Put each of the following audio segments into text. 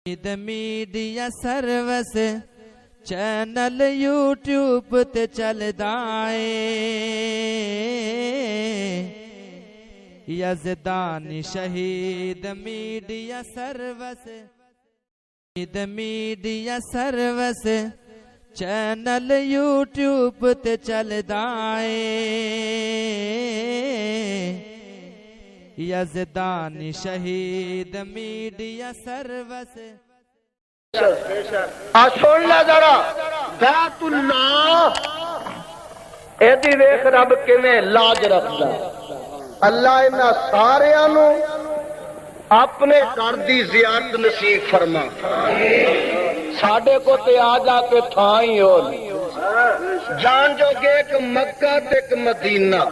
media service channel YouTube تے چلدا اے یزدانی شہید میڈیا سروس چینل یوٹیوب تے چلدا اے یزدانی شہید میڈیا سروس سن لے ذرا بیت اللہ ایدی ویکھ رب کیویں لاج رکھدا اللہ انہاں ساریاں نو اپنے گھر دی زیارت نصیب فرما ساڈے کو تے آ جا کے تھاں ہی ہو جان جو کہ ایک مکہ تے ایک مدینہ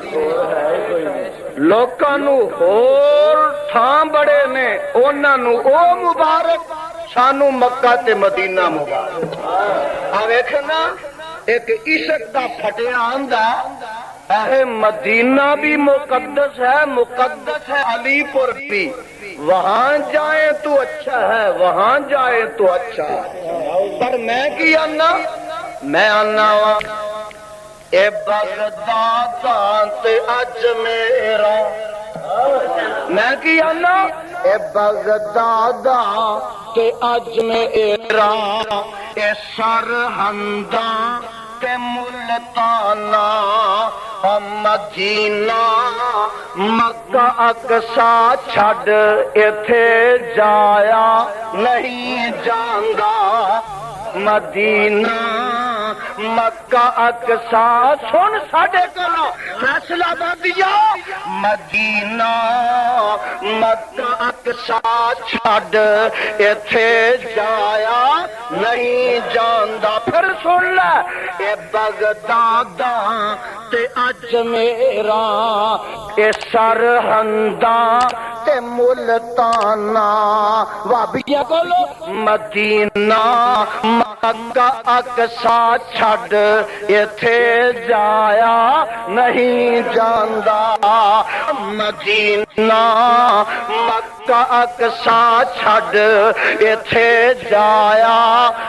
لوکاں نو ہور تھاں بڑے نے انہاں نو او مبارک سانو مکہ تے مدینہ مبارک آ ویکھنا ایک عشق دا پھٹیا آندا اے مدینہ بھی مقدس ہے علی پور بھی وہاں جائیں تو اچھا ہے وہاں جائیں تو اچھا ہے پر میں کی آنا میں آنا اے بغداد تے اجمیرا میں کی آنا اے بغداد تے اجمیرا اے سرہنداں تے ملتانا مدینہ مکہ اقصا چھڈ ایتھے جایا نہیں جاندا مدینہ مکہ اقصا سن ساڈے کولوں فیصلہ بادیا مدینہ مکہ اقصا چھڈ ایتھے جایا نہیں جاندا پھر سن لے اے بغداد تے اجمیرا اے سرہنداں تے ملتانا وابیا کولو مدینہ مکہ اقصا چھڈ ایتھے جایا نہیں جاندا مدینہ مکہ اقصا چھڈ ایتھے جایا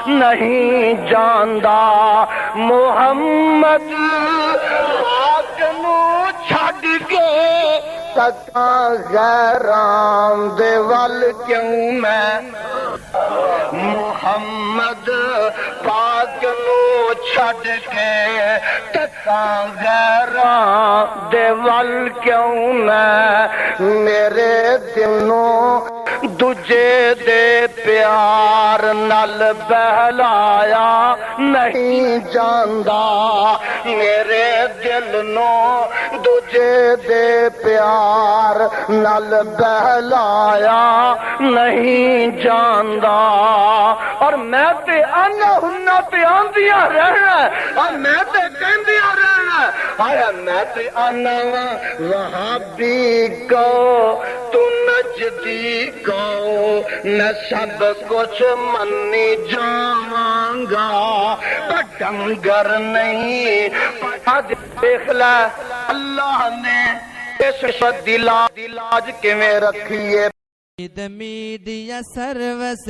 نہیں جاندا محمد پاک نو چھڈ کے تکاں غیراں دے ول کیوں میں محمد پاک نو چھڈ کے تکاں غیراں دے ول کیوں میں میرے دل نو دجے دے پیار نال بہلایا نہیں جاندا میرے دل نو دجے دے پیار نال بہلایا نہیں جاندا اور میں تے آنا ہننا تے آندیاں رہنا اور میں تے کہندیاں رہنا آیا میں تے آنا وہابی کو تو نجدی کو میں سب کچھ منی جاواں گا پر ڈنگر نہیں دیکھ لے اللہ نے اس دلاج کیویں رکھی ہے میڈیا سروس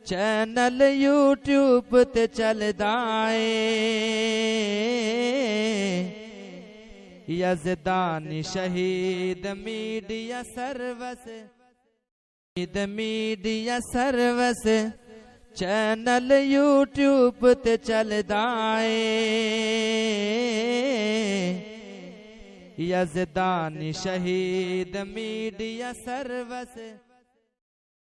چینل یوٹیوب تے چلدا اے یزدانی شہید میڈیا سروس چینل یوٹیوب تے چلدا اے یزدانی شہید میڈیا سروس